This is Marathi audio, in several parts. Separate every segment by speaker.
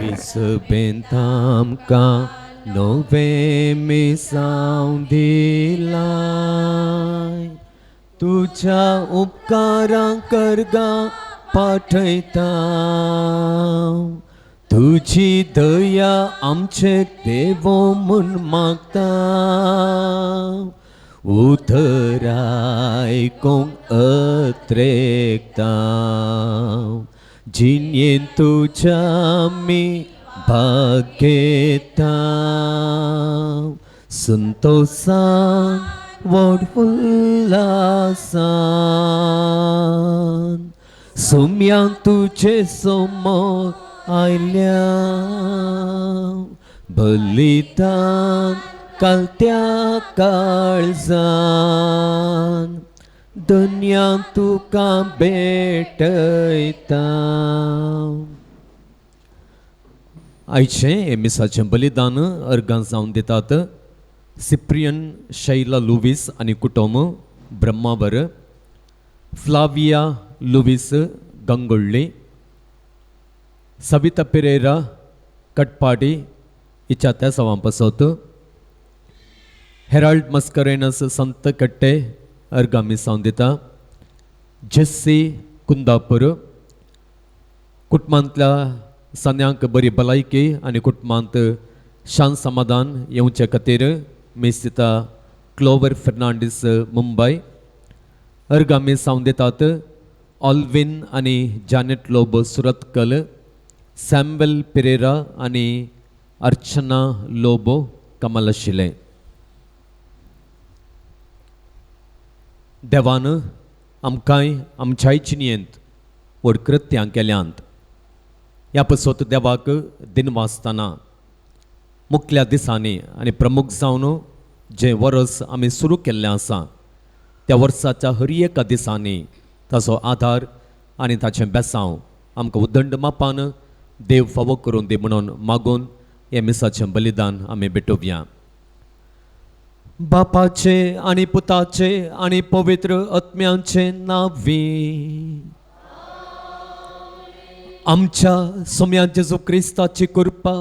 Speaker 1: Isbentamka nove misaw dilay तुझ्या उपकारां करगा पाठयता तुझी दया आमचे देवो म्हूण मागता उतराय कोंग अत्रेकता जिन्येन तुझ्या मी भागेता संतोषान वडफुल्लासान सुम्यांक तुझे समोर आयल्या बलिदान कालत्या काळजान धन्याक तुका भेटयता. आयचे हे मिसाचें बलिदान अर्गां जावन दितात सिप्रियन शैला लुवीस आनी कुटुंब ब्रह्मावर, फ्लाविया लुवीस गंगोळ्ळी, सविता पेरेरा कटपाडी हिच्या त्या सवां पासत, हेराल्ड मस्करेनस संत कट्टे अर्गामी जावन दिता, जेस्सी कुंदापूर कुटुंबांतल्या सन्यांक बरी भलायकी आनी कुटुंबांत शांत समाधान येवचे खातीर मेस्तिता क्लोवर फर्नांडीस मुंबय अर्गामी जावन दितात ऑल्विन आनी जानेट लोब सुरतकल, सॅम्वेल पेरेरा आनी अर्चना लोबो कमलशिले. देवान आमकांय आमच्याय चिनयेंत व्हड कृत्यां केल्यांत. ह्या पसत देवाक दिन वाजताना मुखल्या दिसांनी आनी प्रमुख जावन जे वर्स आमी सुरू केल्लें आसा त्या वर्साच्या हर एका दिसांनी ताचो आधार आनी ताचें बेसांव आमकां उदंड मापान देव फावो करून दी म्हणून मागून हे मिसाचें बलिदान आमी भेटोवया. बापाचे आनी पुताचे आनी पवित्र आत्म्याचे नांवी आमच्या सोम्या जेजू क्रिस्ताची कृपा,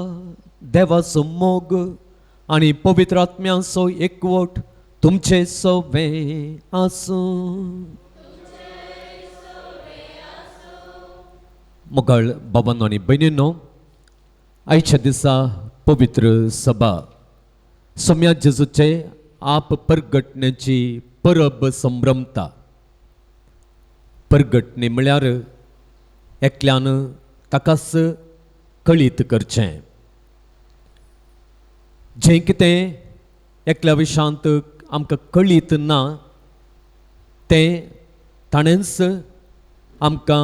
Speaker 1: देवाचो मोग आनी पवित्र आत्म्याचो एकवट तुमचे सवे आसूं. मोगाळ बाबांनो आनी भयणींनो, आयच्या दिसा पवित्र सभा सोम्या जेजूचे आप परगटण्याची परब संभ्रमता. परगटणे म्हळ्यार एकल्यान ताकाच कळीत करचें. जें कितें एकल्या विशांत आमकां कळीत ना तें ताणेंच आमकां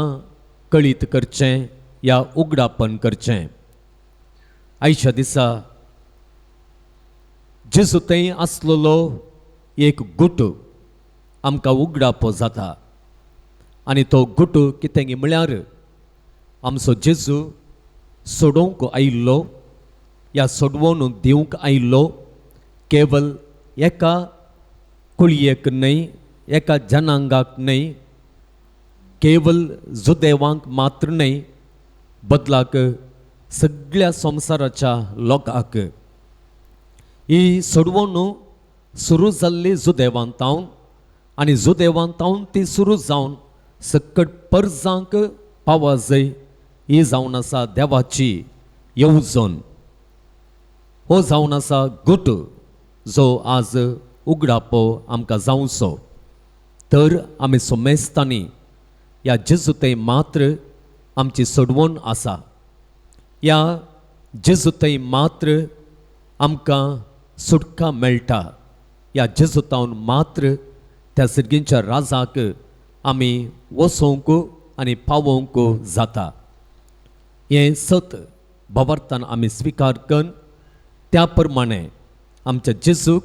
Speaker 1: कळीत करचें या उगडापण करचें. आयच्या दिसा जेजू थंय आसलेलो एक गुट आमकां उगडापो जाता आनी तो गुट कितें म्हळ्यार आमचो जेजू सोडोवंक आयिल्लो या सोडवून दिवंक आयिल्लो केवल एका कुळयेक न्हय, एका जनांगाक न्हय, केवल जुदेवांक मात्र न्हय, बदलाक सगळ्या संवसाराच्या लोकांक. ही सोडवण सुरू जाल्ली जुदेवांतावन आनी जुदेवांतावन ती सुरू जावन सकट परजांक पावा जाय ही जावन आसा देवाची येवजण. हो जावन आसा गुट जो आज उगडापो आमकां जावचो. तर आमी सोमेस्तांनी या जेजू थंय मात्र आमची सोडवण आसा. या जेजू थंय मात्र आमकां सुटका मेळटा. या जेजूतावन मात्र त्या सर्गींच्या राजाक आमी वसोवंक आनी पावोवंक जाता. हें सत भावार्थान आमी स्विकार करून त्या प्रमाणे आमच्या जेजूक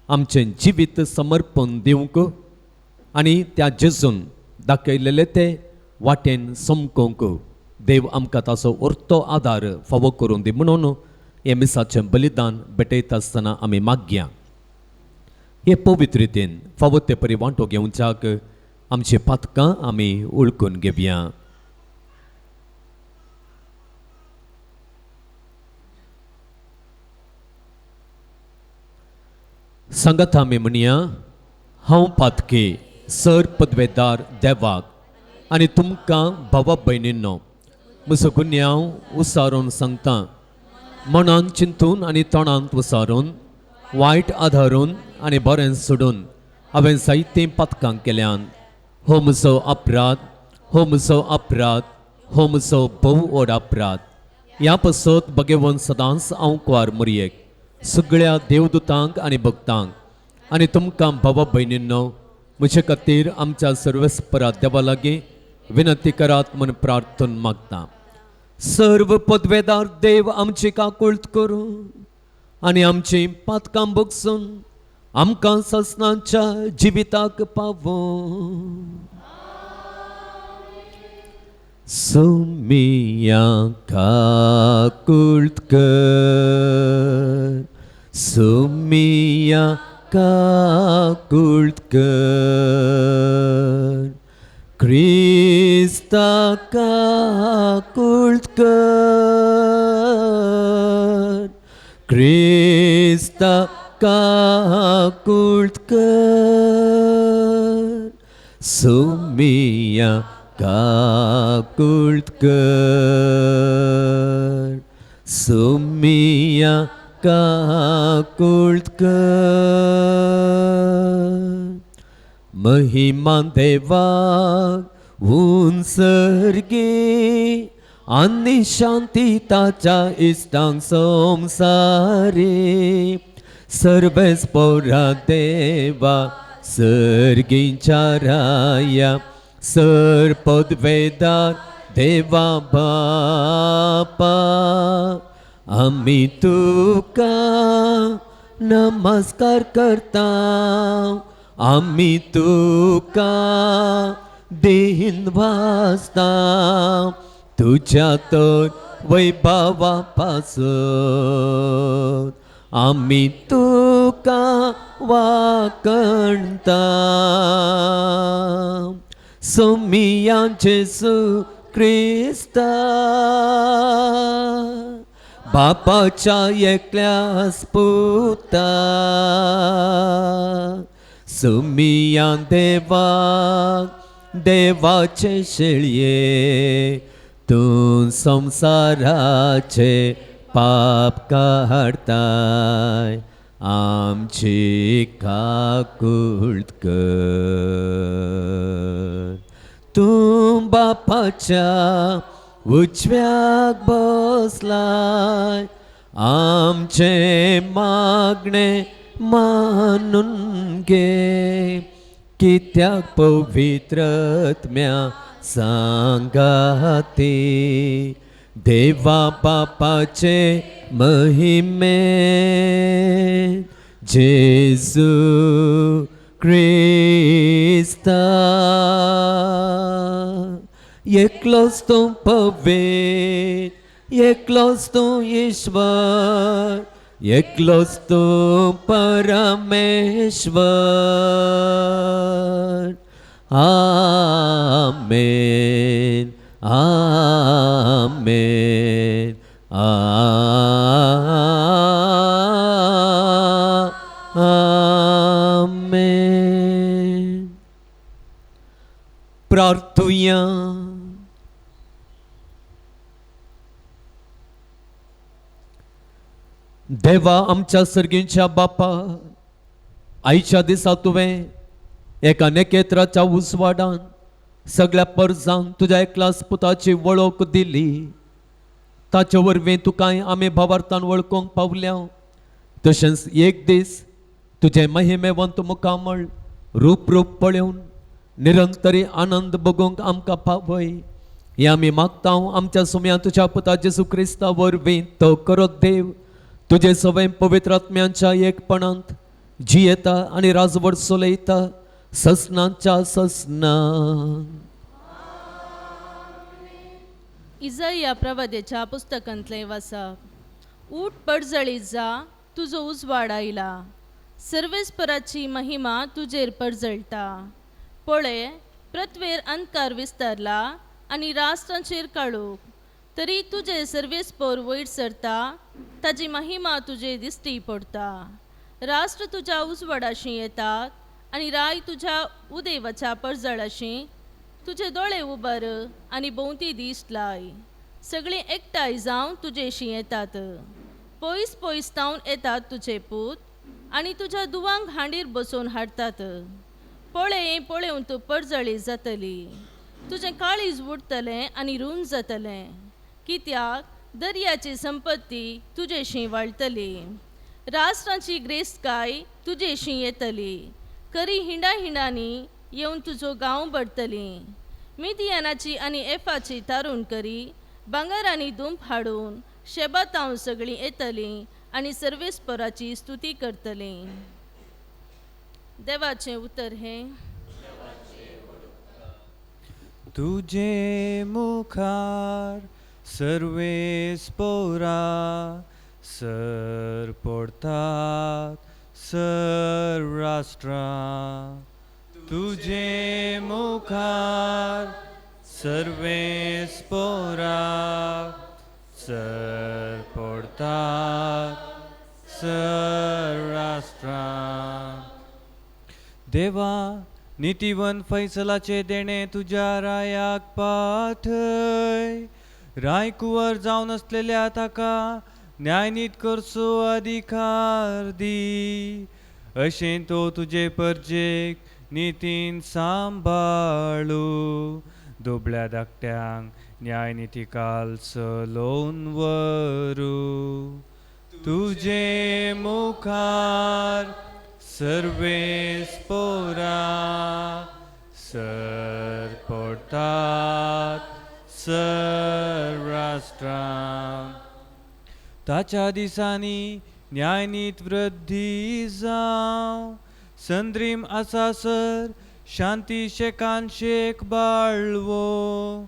Speaker 1: आमचें जिवीत समर्पण दिवंक आनी त्या जेजून दाखयलेले ते वाटेन समकोवंक देव आमकां ताचो उरतो आदार फावो करून दी म्हणून हे मिसाचें बलिदान भेटयता आसतना आमी मागया. हे पवित्र रितीन फावो ते परी वांटो घेवच्याक आमची पातकां आमी उळकून घेवया. सांगात आमी म्हणया हांव पातके सर पदवेदार देवाक आनी तुमकां भावा भयणींनो म्हजो गुन्यांव उसारून सांगता मनान चिंतून आनी तोंडांत उसारून वायट आदारून आनी बरें सोडून हांवें जायतीं पातकां केल्यान हो म्हजो अपराध हो म्हजो अपराध हो म्हजो भोव व्हड अपराध. ह्या पासत भगेवन सदांच हांव कुवार मरयेक सगळ्या देवदूतांक आनी भक्तांक आनी तुमकां भावा भयणींनो म्हजे खातीर आमच्या सर्वेस्परा देवा लागीं विनंती करात म्हूण प्रार्थन मागता. सर्व पदवेदार देव आमची काकुळट करून आनी आमची पातकां बगसून आमकां ससनाच्या जिविताक पावो. सुमिया काकुळट कर सुमिया काकुळट कर क्रिस्ता काकुळट कर क्रिस्ता काकुळट कर सुमिया काकुळट कर सुमिया काकुळट कर. महिमा देवाक उंचरगी आनी शांती ताच्या इश्टांक संवसारी सर्वेस्परा देवा सर्गीच्या राया सर पदवेदार देवा बापा आमी तुका नमस्कार करता आमी तुका दिन वाजता तुज्या तर वैभवा पासून आमी तुका वाकणता. सुमिया जेसू क्रिस्ता बापाच्या एकल्या पुता सुमिया देवाक देवाचे शेळये तूं संसाराचे पाप काडताय आमची काकुळट कर. तूं बापाच्या उजव्याक बसलाय आमचे मागणे मानून घे कित्याक पवित्रत्म्या सांगाती देवा बापाचे महिमे जेजू क्रिस्ता एकलोच तूं पवित्र एकलोच तूं ईश्वर एकलोच तूं परमेश्वर. आमेन आमेन आमेन. प्रार्थुया. देवा आमच्या सर्गीच्या बापा आयच्या दिसा तुवें एका नखेत्राच्या उजवाडान सगळ्या परजांक तुज्या एकल्याच पुताची वळख दिली ताचे वरवीं तुकांय आमी भावार्थान वळखूंक पावल्या. तशेंच एक दीस तुजें महिमेवंत मुखामळ रूप पळोवन निरंतरी आनंद भोगूंक आमकां पावय हें आमी मागता. आमच्या सुम्या तुज्या पुता जेजू क्रिस्ता वरवीं तो करत देव तुजे सवय पवित्र आत्म्यांच्या एकपणांत जियेता आनी राजवट चलयता ससनाच्या ससना.
Speaker 2: इजाया प्रवाद्याच्या पुस्तकांतलें वाचप. ऊठ पडजळीत जा तुजो उजवाड आयला सर्वेस्पराची महिमा तुजेर पडजळटा. पळय पृथ्वेर अंधकार विस्तारला आनी राष्ट्रांचेर काळोख तरी तुजे सर्वेस्पर वयर सरता ताजी महिमा तुजे दिश्टी पडटा. राष्ट्र तुझ्या उजवाडाशी येतात आणि राय तुझ्या उदेवाच्या पडजळाशी. तुझे दोळे उबर आणि भोवती दिस लाय. सगळी एकठांय जावन तुजेशी येतात. पयस पयस तावन येतात तुझे पूत आणि तुझ्या दुवांक हांडीर बसोवन हाडतात. पळेवन तूं पडजळी जातली. तुझें काळीज उडतलें आनी रूंद जातलें. कित्याक दर्याची संपत्ती तुजेशी वाळटली. राष्ट्रांची ग्रेस्तकाय तुजेशी येतली. खरी हिंडांनी येवन तुजो गांव भरतली. मिदियानाची आनी एफाची तारून करी. भांगर आनी दूंप हाडून शेबातावन सगळीं येतलीं आनी सर्वेस्पराची स्तुती करतलीं. देवाचें उतर हें.
Speaker 3: तुझे मुखार सर्वेस्पोरा सर पडतात सर्वराष्ट्रा. तुझे मुखार सर्वेस्पोरा सर पडतात सर्वराष्ट्रा. देवा, नीतिवन फैसलाचे देणे तुझ्या रायाक पाठय. राय कुंवर जावन असलेल्या ताका न्यायनीत करचो अधिकार दी. अशें तो तुजे परजेक नितीन सांबाळू. दुबळ्या धाकट्यांक न्यायनितिकाल चलोवन व्हरू. तुझे मुखार सर्वेस्पोरा सर पडतात सर्वराष्ट्रा. ताच्या दिसांनी न्यायनीत वृद्धी जावं. संद्रीम आसा सर शांती शेकान शेक बाळवो.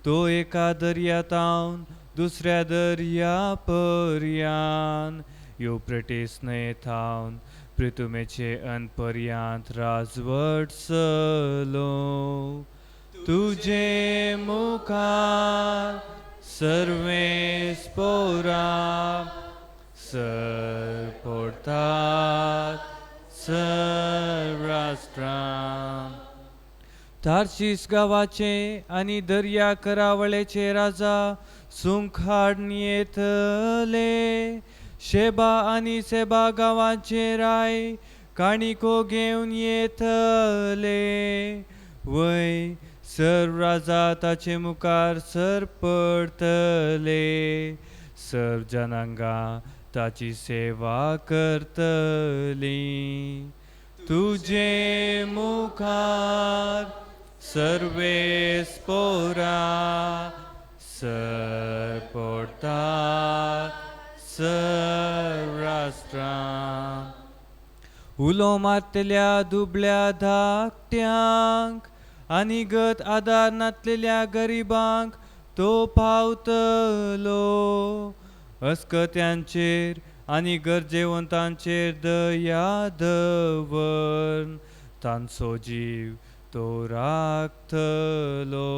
Speaker 3: तो एका दर्यातावन दुसऱ्या दर्या पर्यान युफ्रेटीस न्हंयेतावन पृथ्वीचे अनपर्यांत राजवट चलो. तुझे मुखार सर्वेस्पोरा सर पडतात सर्वराष्ट्रा. तार्शीस गावाचे आनी दर्या करावळेचे राजा सुंक हाडून येतले. शेबा आनी सेबा गांवांचे राय काणिको घेवन येतले. वय सर्व राजा ताचे मुखार सर पडतले. सर्व जनांगा ताची सेवा करतली. तुझे मुखार सर्वेस्पोरा सर पडतात सर्वराष्ट्रा. उलो मारतल्या दुबळ्या धाकट्यांक आनी गत आदार नातलेल्या गरिबांक तो पावतलो. अस्कत्यांचेर आनी गरजेवंतांचेर दया दवर. तांचो जीव तो राखतलो.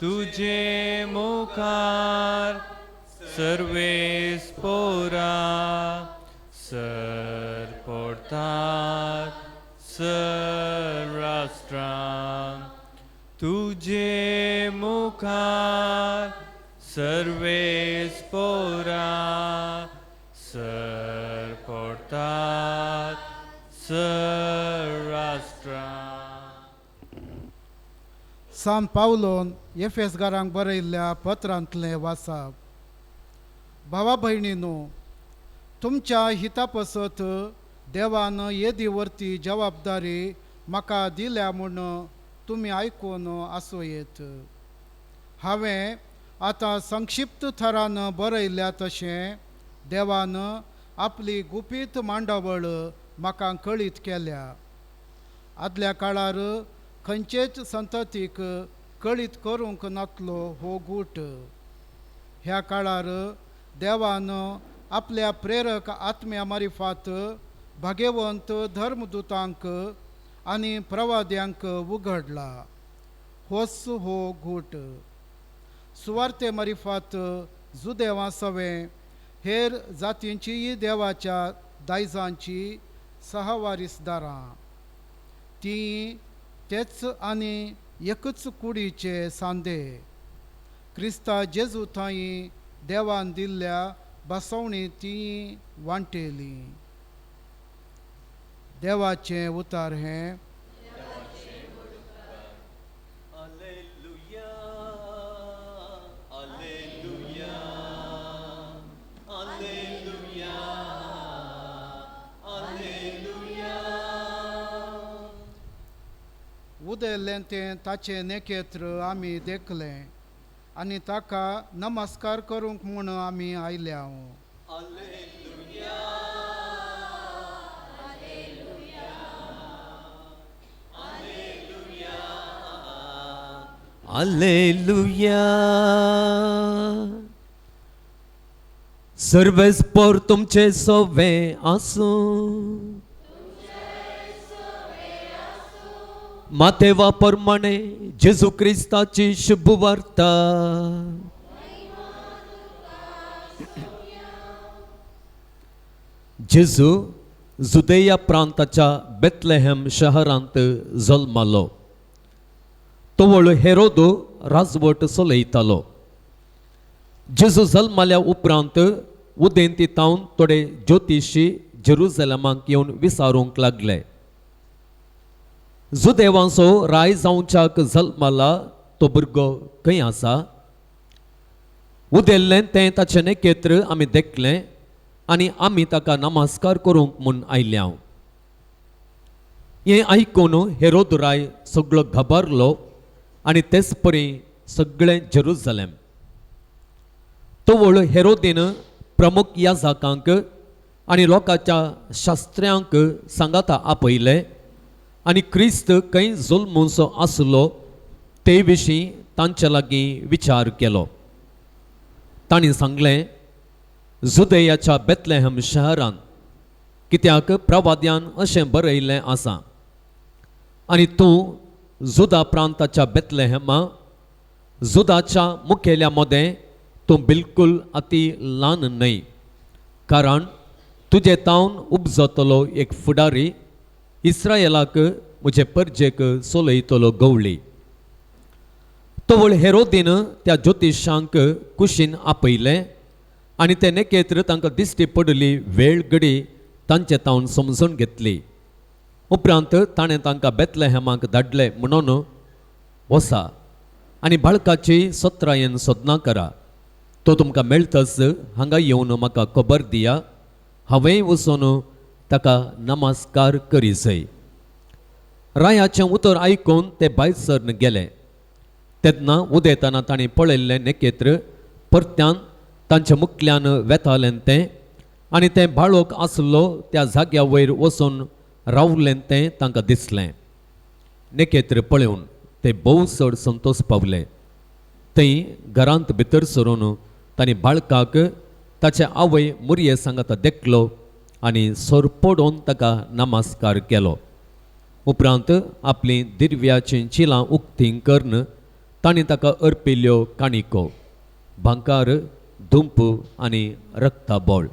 Speaker 3: तुझे मुखार सर्वेस्पोरा सर पडतात सर्वराष्ट्रा. तुझे मुखार सर्वेस्पोरा सर पडतात सर्वराष्ट्रा.
Speaker 4: सान पावलोन एफेसकारांक बरयल्ल्या पत्रांतलें वाचप. भावा भयणीनो, तुमच्या हिता पसत देवान येदीवरती जबाबदारी म्हाका दिल्या म्हूण तुमी आयकून आसोयेत. हांवें आतां संक्षिप्त थरान बरयल्या तशें देवान आपली गुपीत मांडावळ म्हाका कळीत केल्या. आदल्या काळार खंयचेच संततीक कळीत करूंक नातलो हो गूट. ह्या काळार देवान आपल्या प्रेरक आत्म्या मारिफात भाग्यवंत धर्मदूतांक आनी प्रवाद्यांक उघडला. होच हो गूट. सुवार्ते मारिफात जुदेवां सवें हेर जातींचीय देवाच्या दायजांची सहवारीसदारां ती तेच आनी एकच कुडीचे सांदे क्रिस्ता जेजू थंय देवान दिल्ल्या बसवणी ती वांटेली. देवाचें उतार हें. उदेल्लें तें ताचें नेकेत्र आमी देखलें आनी ताका नमस्कार करूंक म्हूण आमी आयल्या.
Speaker 1: Alleluia. सर्वेस्पर तुमचे सोवे आसूं. मातेवा प्रमाणे जेजू क्रिस्ताची शुभ वार्ता. जेजू जुदेया प्रांताच्या बेथलेहेम शहरांत जल्मालो. तोवळ हेरोदो राजवट चलयतालो. जेजू जल्माल्या उपरांत उदेंती तावन थोडे ज्योतिशी जेरुसलेमाक येवन विचारूंक लागले. जो देवाचो राय जावच्याक जल्माला तो भुरगो खंय आसा? उदेल्लें तें ताचें नेकेत्र आमी देखलें आनी आमी ताका नमस्कार करूंक म्हूण आयल्या. हें आयकून हेरोद राय सगळो घाबरलो आनी तेच परी सगळें जेरुसलेम. तोवळ हेरोदीन प्रमुख याजकांक आनी लोकांच्या शास्त्र्यांक सांगाता आपयले आनी क्रिस्त खंय जल्मूचो आसलो ते विशीं तांचे लागीं विचार केलो. तांणी सांगलें, जुदेयाच्या बेथलेहेम शहरांत, कित्याक प्रवाद्यान अशें बरयल्लें आसा, आनी तूं जुदा प्रांताच्या बेथलेहेमा, जुदाच्या मुखेल्या मदें तूं बिलकुल अति ल्हान न्हय, कारण तुजे तावन उपजतलो एक फुडारी इस्रायेलाक म्हजे परजेक सोलयतलो गवळी. तोवळ हेरोदीन त्या ज्योतिशांक कुशीन आपयलें आनी ते नेकेत्र तांकां दिश्टी पडली वेळ घडी तांचे तावन समजून घेतली. उपरांत ताणें तांकां बेथलेहेमाक धाडले म्हणून वसा आनी बाळकाची सत्रायेन सोदना करा. तो तुमकां मेळटच हांगा येवन म्हाका खबर दिया. हांवें वचून ताका नमस्कार करीसय. रायाचें उतर आयकून ते भायर सरन गेले. तेन्ना उदेताना तांणी पळयल्लें नेकेत्र परत्यान तांच्या मुखल्यान वेतालें तें आनी तें बाळोक आसलो त्या जाग्या वयर वचून रावलें तें तांकां दिसलें. नेकेत्र पळोवन ते भोव चड संतोश पावले. थंय घरांत भितर सरून तांणी बाळकाक ताचे आवय मुरये सांगाता देखलो आनी सोरपोडून ताका नमस्कार केलो. उपरांत आपली दिव्याची चिलां उक्तीं करून तांणी ताका अर्पिल्ल्यो काणिको, भांकार, धुंप आनी रक्ताबोळ.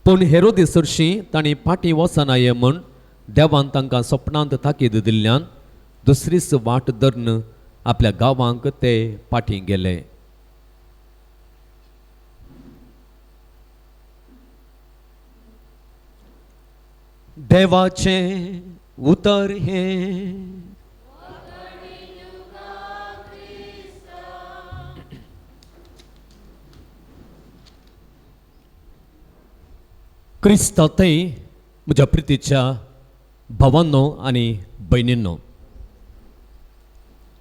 Speaker 1: पूण हेरोदीस हरशीं तांणी फाटीं वचनाये म्हूण देवान तांकां सपनांत ताकीद दिल्ल्यान दुसरीच वाट धरून आपल्या गांवांक ते फाटीं गेले. देवाचें उतर हें. क्रिस्तांतय म्हज्या प्रितीच्या भावांनो आनी भयणींनो,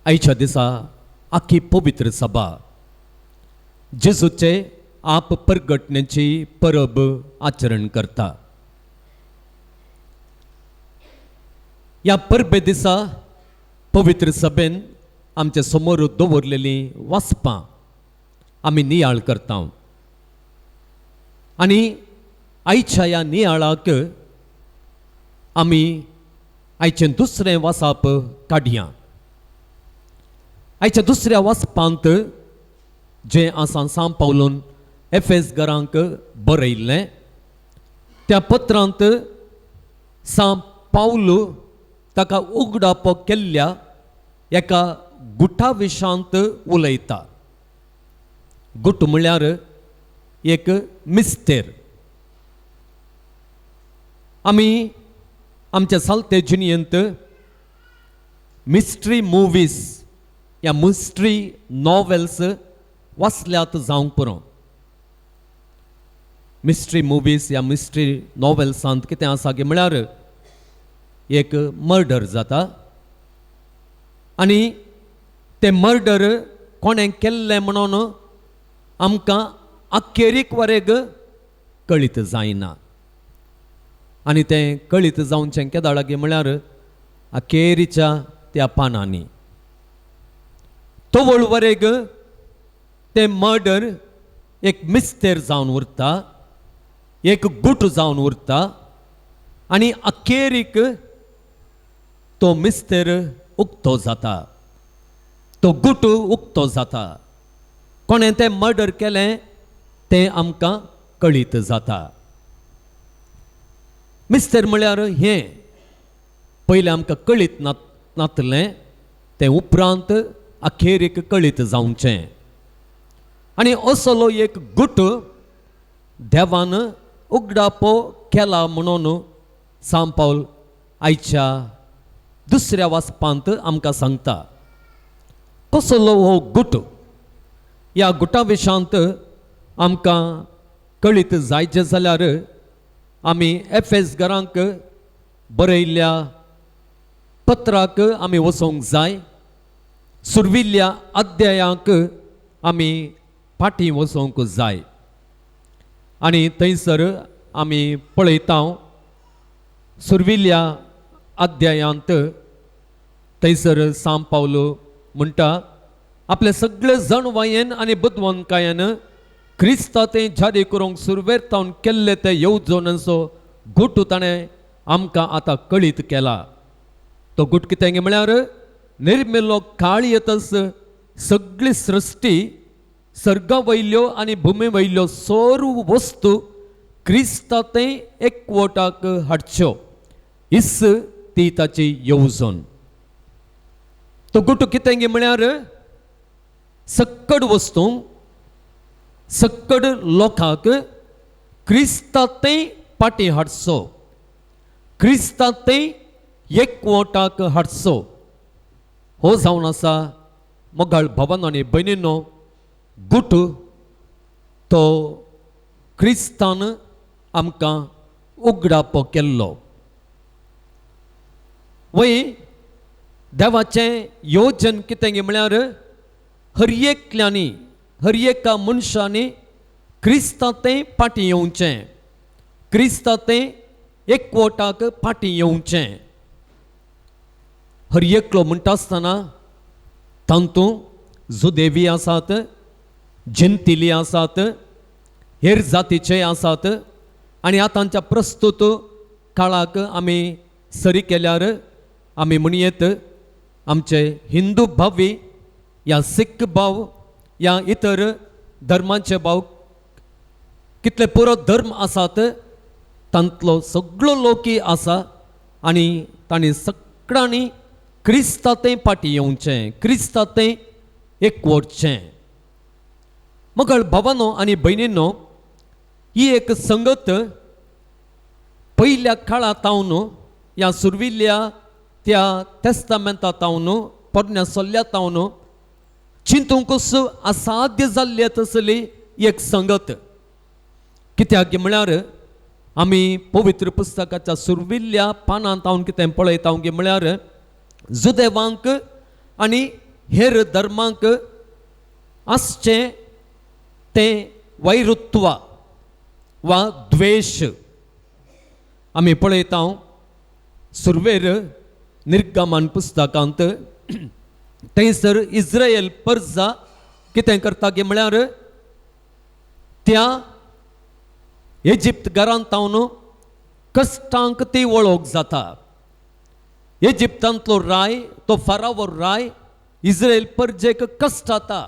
Speaker 1: आयच्या दिसा आख्खी पवित्र सभा जेजूचे आप परगटण्याची परब आचरण करता. ह्या परबे दिसा पवित्र सभेन आमच्या समोर दवरलेलीं वाचपां आमी नियाळ करता. आनी आयच्या ह्या नियाळाक आमी आयचें दुसरें वाचप काडया. आयच्या दुसऱ्या वाचपांत जें आसा सांपावलून एफेस घरांक बरयल्लें त्या पत्रांत सा पावलो ताका उगडापो केल्ल्या एका गुटा विशांत उलयता. गुट म्हळ्यार एक मिस्तेर. आमी आमच्या सालते जिणेंत मिस्ट्री मुवीज या मिस्ट्री नॉवेल्स वाचल्यात जावंक पुरो. मिस्ट्री मुवीज या मिस्ट्री नॉवेल्सांत कितें आसा गे म्हळ्यार एक मर्डर जाता आनी ते मर्डर कोणें केल्लें म्हणून आमकां अखेरीक वरेग कळीत जायना. आनी तें कळीत जावचें केदां गे म्हळ्यार अखेरीच्या त्या पानांनी. तोवळ वरेग तें मर्डर एक मिस्तेर जावन उरता, एक गुट जावन उरता आनी अखेरीक तो मिस्तेर उक्तो जाता, तो गुट उक्तो जाता. कोणें तें मर्डर केलें तें आमकां कळीत जाता. मिस्तेर म्हळ्यार हें पयलें आमकां कळीत नातलें, तें उपरांत अखेरीक कळीत जावचें. आनी असलो एक गुट देवान उगडापो केला म्हणून सांत पावल आयच्या दुसऱ्या वाचपांत आमकां सांगता. कसलो हो गुट? ह्या गुटा विशांत आमकां कळीत जायचें जाल्यार आमी एफेसकारांक बरयल्ल्या पत्राक आमी वचोंक जाय. सुरविल्ल्या अध्यायांक आमी फाटीं वचोंक जाय. आनी थंयसर आमी पळयता सुरविल्ल्या अध्यायांत थंयसर सांत पावलो म्हणटा, आपले सगळे जणवायेन आनी बुदवंतकायेन क्रिस्तांतें जारी करूंक सुरवेर केल्ले ते येवजणेचो गुट ताणें आमकां आतां कळीत केला. तो गुट कितें गे म्हळ्यार निर्मिल्लो काळ येतस सगळी सृश्टी, सर्गा वयल्यो आनी भुमी वयल्यो सर्व वस्तू क्रिस्तांतें एकवटाक हाडच्यो. इस ती ताची येवजण. तो गुट कितें गे म्हळ्यार सक्कड वस्तूंक, सक्कड लोकांक क्रिस्तांतें पाटी हाडचो, क्रिस्तांतें एकवटाक हाडचो. हो जावन आसा मोगाळ भावांनो आनी भयणींनो गुट. तो क्रिस्तान आमकां उगडापो केल्लो. वय देवाचें येवजण कितें गे म्हळ्यार हर एकल्यांनी, हर एका मनशांनी क्रिस्तांतें पाटी येवचें, क्रिस्तांतें एकवटाक पाटी येवचें. हर एकलो म्हणटा आसतना तांतूं जुदेवी आसात, जिंतिली आसात, हेर जातीचे आसात. आनी आतांच्या प्रस्तुत काळाक आमी सरी केल्यार आमी म्हणयेत आमचे हिंदू भावी या सिख भाव या इतर धर्माचे भाव कितले पुरो धर्म आसात तांतलो सगळो लोकी आसा आनी तांणी सगळ्यांनी क्रिस्तांतें पाटी येवचें, क्रिस्तांतें एकवटचें. मोगाळ भावांनो आनी भयणींनो, ही एक संगत पयल्या काळांतावन ह्या सुरविल्ल्या त्या तेस्तामेंतांतावन पोरण्या सोल्ल्यातावन चिंतूंकच असाध्य जाल्ली तसली एक संगत. कित्याक म्हळ्यार आमी पवित्र पुस्तकाच्या सुरविल्ल्या पानांत हांव कितें पळयता गे म्हळ्यार जुदेवांक आनी हेर धर्मांक आसचें तें वैरुत्व वा द्वेश आमी पळयता सुरवेर निर्गमन पुस्तकांत. थंयसर इस्रायल पर्जा कितें करता गे म्हळ्यार त्या इजिप्त घरांतावन कश्टांक ती वळोवंक जाता. इजिप्तांतलो राय, तो फारावो राय इस्रायल पर्जेक कश्ट जाता,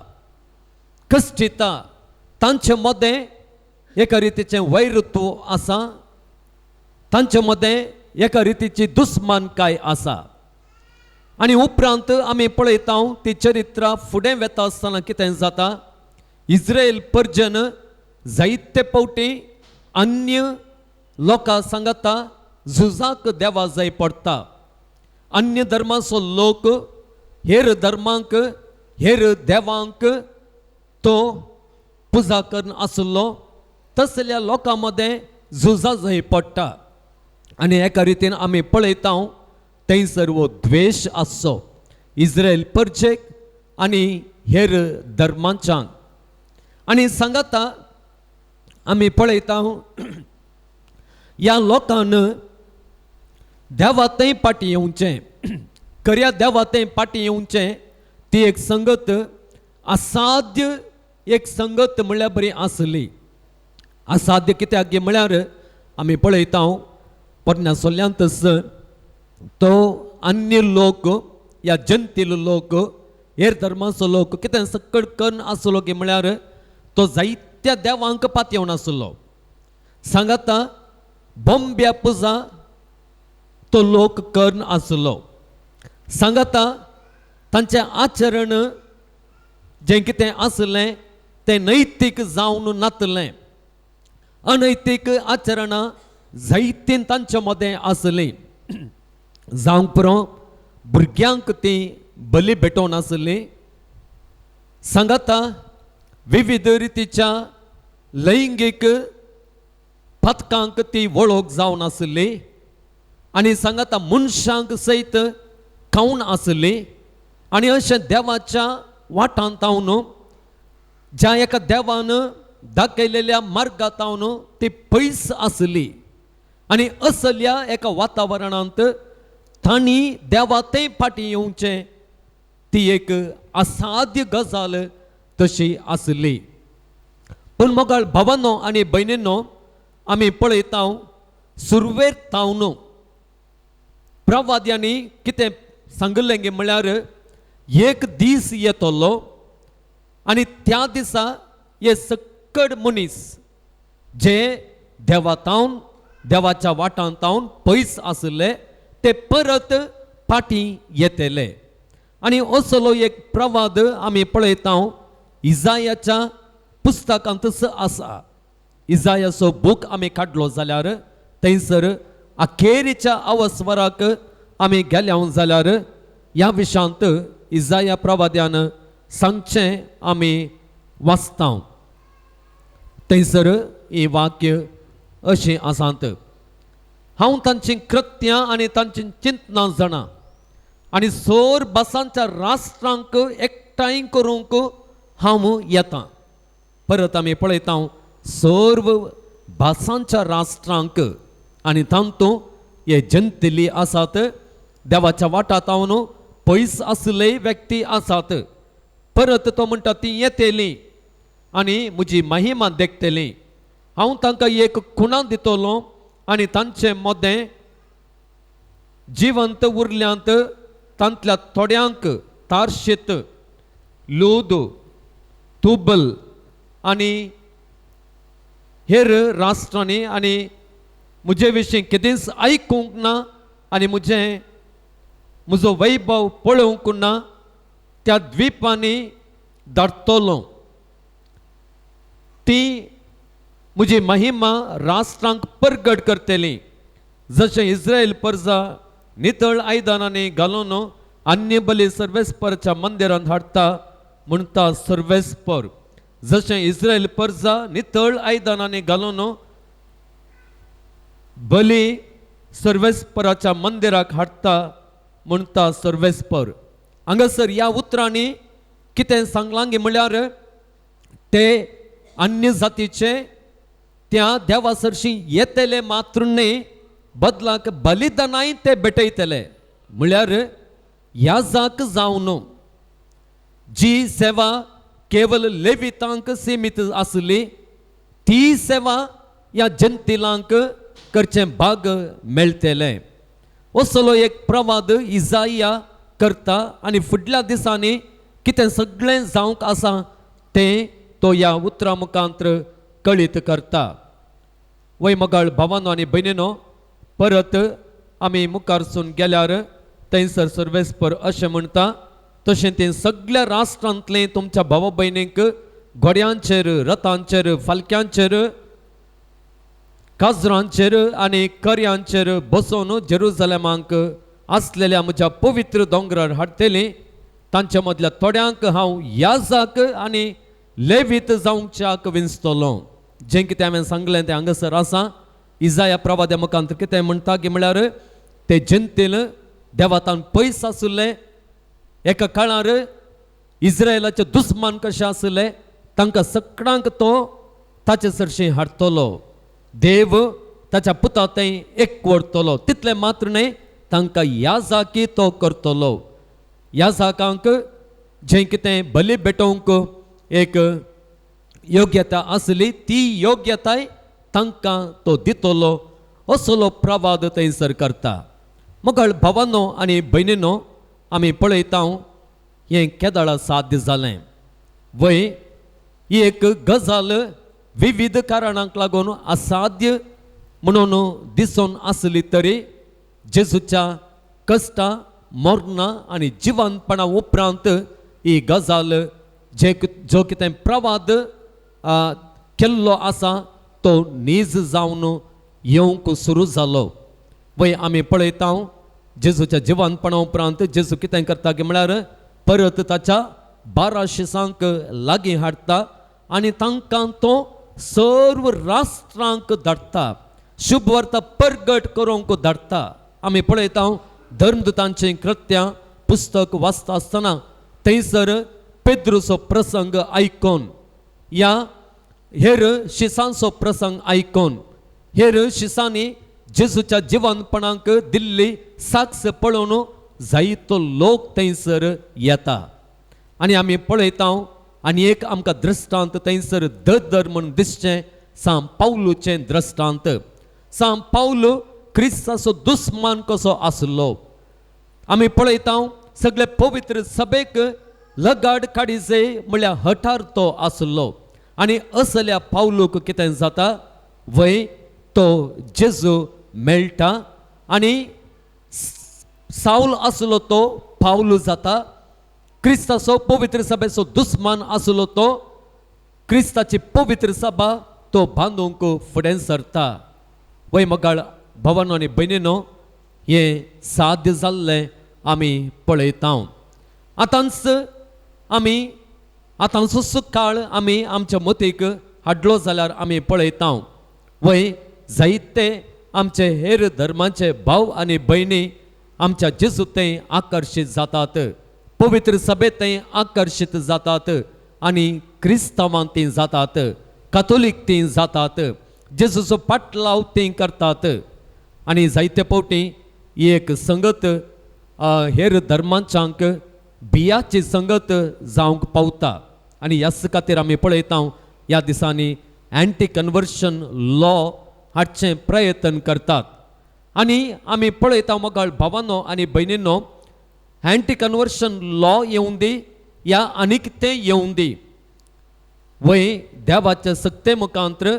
Speaker 1: कश्ट दिता. तांचे मदें एका रितीचें वैरुत्व आसा तांचे मदें एका रितीची दुस्मानकाय आसा आनी उपरांत आमी पळयता ती चरित्रां फुडें वेता आसतना कितें जाता इस्रायल पर्जन जायते फावटी अन्य लोकां सांगता झुजाक देवा जाय पडटा अन्य धर्माचो लोक हेर धर्मांक हेर देवांक तो पुजा करन आसलो तसल्या लोकां मदें झुजा जाय पडटा आनी एका रितीन आमी पळयता थंय सर्व द्वेश आसचो इस्रायल परजेक आनी हेर धर्मांच्यांक आनी सांगता आमी पळयता ह्या लोकांन देवा थंय पाटी येवचें खऱ्या देवा थंय पाटी येवचें ती एक संगत असाध्य एक संगत म्हळ्यार बरी आसली असाध्य कित्याक म्हळ्यार आमी पळयता पोरण्या सोल्यांतस तो अन्य लोक या जनतील लोक हेर धर्माचो लोक कितें सकड करून आसलो की म्हळ्यार तो जायत्या देवांक पातयेवन आसलो सांगता बोंब्या पुजा तो लोक करून आसलो सांगता तांचें आचरण जें कितें आसलें तें नैतीक जावन नातलें अनैतीक आचरणां जायतीं तांचे मदें आसलीं जावंक पुरो भुरग्यांक ती बली भेटोवन आसली सांगता विविध रितीच्या लैंगीक पथकांक ती वळख जावन आसली आनी सांगता मनशांक सयत खावन आसली आनी अशें देवाच्या वाठांतावन ज्या एका देवान दाखयलेल्या मार्गांतावन ती पयस आसली आनी असल्या एका वातावरणांत तांणी देवा थंय फाटी येवचें ती एक असाध्य गजाल तशी आसली पूण मोगाळ भावांनो आनी भयणींनो आमी पळयता सुरवेर तावन प्रवाद्यांनी कितें सांगलें गे म्हळ्यार एक दीस येतलो आनी त्या दिसा हे सकड मनीस जे देवातावन देवाच्या वाठांतावन पयस आसले ते परत फाटी येतले आनी असलो एक प्रवाद आमी पळयता इजायाच्या पुस्तकांतच आसा इजायाचो बूक आमी काडलो जाल्यार थंयसर अखेरीच्या अवस्वराक आमी गेल्या जाल्यार ह्या विशयांत इजाया प्रवाद्यान सांगचें आमी वाचता थंयसर ही वाक्य अशीं आसात हांव तांची कृत्यां आनी तांची चिंतनां जाणा आनी सोर भासांच्या राष्ट्रांक एकठांय करूंक हांव येता परत आमी पळयता सर्व भासांच्या राष्ट्रांक आनी तांतूं हे जनतेली आसात देवाच्या वाठांतावन पयस आसले व्यक्ती आसात परत तो म्हणटा ती येतली आनी म्हजी महिमा देखतली हांव तांकां एक खुणा दितलो आनी तांचे मोदें जिवंत उरल्यांत तांतल्या थोड्यांक तार्शेत लूद तुबल आनी हेर राष्ट्रांनी आनी म्हजे विशीं कितेंच आयकूंक ना आनी म्हजो वैभव पळोवंक ना त्या द्वीपांनी धाडटलो ती म्हजी महिमा राष्ट्रांक परगट करतली जशें इस्रायल परजा नितळ आयदनांनी घालून अन्य बली सर्वेस्परच्या मंदिरांत हाडटा म्हणटा सर्वेस्पर जशें इस्रायल परजा नितळ आयदनांनी घालून बली सर्वेस्पराच्या मंदिराक हाडटा म्हणटा सर्वेस्पर हांगासर ह्या उतरांनी कितें सांगलां गे म्हळ्यार ते अन्य जातीचे त्या देवा सरशी येतले मात्र न्ही बदलाक बलिदानाय ते भेटयतले म्हळ्यार ह्या जाक जावन जी सेवा केवल लेवितांक सीमित आसली ती सेवा ह्या जनतेलांक करचें भाग मेळटलें असलो एक प्रवाद इजाया करता आनी फुडल्या दिसांनी कितें सगळें जावंक आसा तें तो ह्या उतरां मुखांत्र कळीत करता वय मोगाळ भावांनो आनी भयणीनो परत आमी मुखारसून गेल्यार थंयसर सर्वेस्पर अशें म्हणटा, तशें तें सगळ्या राष्ट्रांतले तुमच्या भावा भयणींक घोड्यांचेर, रथांचेर, फालक्यांचेर, काजरांचेर आनी कर्यांचेर बसोवन जेरुसलेमांक आसलेल्या म्हज्या पवित्र दोंगरार हाडटलीं. तांच्या मदल्या थोड्यांक हांव याजक आनी लेवीत जावंच्याक विंचतलो. जें कितें हांवें सांगलें तें हांगासर आसा. इजाया प्रवाद्या मुखांतर कितें म्हणटा की म्हळ्यार ते जंतेल देवातान पयस आसले, एका काळार इस्रायलाचे दुस्मान कशे आसले, तांकां सगळ्यांक तो ताचे सरशी हाडटलो. देव ताच्या पुता थंय एक व्हरतलो. तितलें मात्र न्हय, तांकां याजाकी तो करतलो. याजकांक जें कितें बली भेटोवंक एक योग्यता आसली, ती योग्यताय तांकां तो दितलो. असलो प्रवाद थंयसर करता. मगळ भावांनो आनी भयणीनो, आमी पळयता हें केदाळा साध्य जालें. वय ही एक गजाल विविध कारणांक लागून असाध्य म्हणून दिसून आसली तरी जेजूच्या कश्टा, मरणा आनी जिवंतपणा उपरांत ही गजाल जो कितें प्रवाद केल्लो आसा तो नीज जावन येवंक सुरू जालो. वय आमी पळयता जेजूच्या जिवंतपणा उपरांत जेजू कितें करता की म्हळ्यार परत ताच्या 12 शिसांक लागीं हाडटा आनी तांकां तो सर्व राष्ट्रांक धाडटा. शुभ वार्ता परगट करूंक धाडटा. आमी पळयता धर्मदूतांचें कृत्यां पुस्तक वाचता आसतना थंयसर पेद्रूचो प्रसंग आयकून, या हेर शिसांचो प्रसंग आयकून, हेर शिसांनी जेजूच्या जिवंतपणाक दिल्ली साक्ष पळोवन जायतो लोक थंयसर येता. आनी आमी पळयता आनी एक आमकां दृश्टांत थंयसर धर म्हूण दिसचें सांव पावलूचें दृश्टांत. सांव पावलू क्रिस्ताचो दुस्मान कसो आसलो. आमी पळयता सगळे पवित्र सभेक लगाड काडीचे म्हळ्यार हठार तो आसलो. आनी असल्या पावलूक कितें जाता, वय तो जेजू मेळटा आनी साऊल आसलो तो पावलू जाता. क्रिस्ताचो पवित्र सभेचो दुस्मान आसलो तो क्रिस्ताची पवित्र सभा तो बांदूंक फुडें सरता. वय मगाळ भावांनो आनी भयणीनो, हें साध्य जाल्लें आमी पळयता. आतांचो काळ आमी आमच्या मतीक हाडलो जाल्यार आमी पळयता वय जायते आमचे हेर धर्माचे भाव आनी भयणी आमच्या जेजू थंय आकर्शीत जातात, पवित्र सभेत थंय आकर्शीत जातात आनी क्रिस्तांवां तीं जातात, कातोलीक तीं जातात, जेजूचो पाटलाव तीं करतात. आनी जायते फावटी ही एक संगत हेर धर्मांच्यांक बियाची संगत जावंक पावता. आनी ह्याच खातीर आमी पळयता ह्या दिसांनी एंटी कन्वर्शन लॉ हाडचे प्रयत्न करतात. आनी आमी पळयता मगाळ भावांनो आनी भयणींनो, एंटी कन्वर्शन लॉ येवं दी या आनीक तें येवं दी. वय देवाच्या सक्ते मुखांतर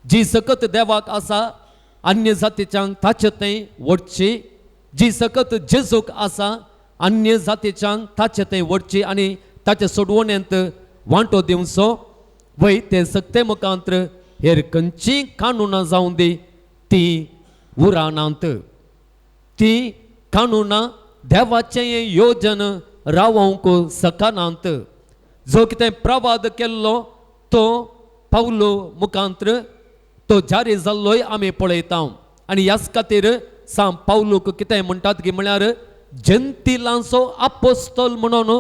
Speaker 1: जी सकत देवाक आसा अन्य जातीच्यांक ताचे थंय वडची, जी सकत जेजूक आसा अन्य जातीच्यांक ताचे थंय वडची आनी ताचे सोडवण्यांत वांटो दिवचो. वय ते सक्ते मुखांतर हेर खंयचीं कानुनां जावं दी ती उरानांत, ती कानुनां देवाचें योजन रावोंक सकानांत. जो कितें प्रवाद केल्लो तो पावलो मुखांतर तो जारी जाल्लोय आमी पळयता. आनी ह्याच खातीर सांव पावलूक कितें म्हणटात की म्हळ्यार जंतिलांचो आपोस्तोल म्हणून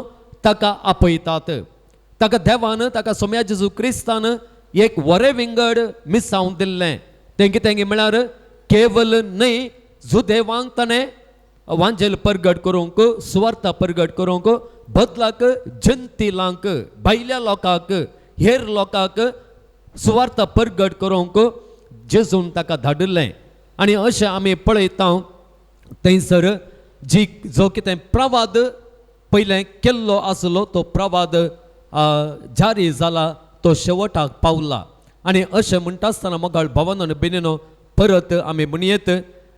Speaker 1: ताका आपयतात. ताका देवान ताका सोम्या जेजू क्रिस्तान एक वरें विंगड मिसावन दिल्लें. तें कितें म्हळ्यार केवल न्हय, जुदेवांक ताणें वांजेल परगट करूंक, सुवार्ता परगट करूंक, बदलाक जंतिलांक, भायल्या लोकांक, हेर लोकांक सुवार्ता परगट करूंक जेजून ताका धाडिल्लें. आनी अशें आमी पळयता थंयसर जो कितें प्रवाद पयलें केल्लो आसलो तो प्रवाद जारी जाला, तो शेवटाक पावला. आनी अशें म्हणटा आसतना मोगाळ भावांनो आनी भयणीनो, परत आमी म्हणयेत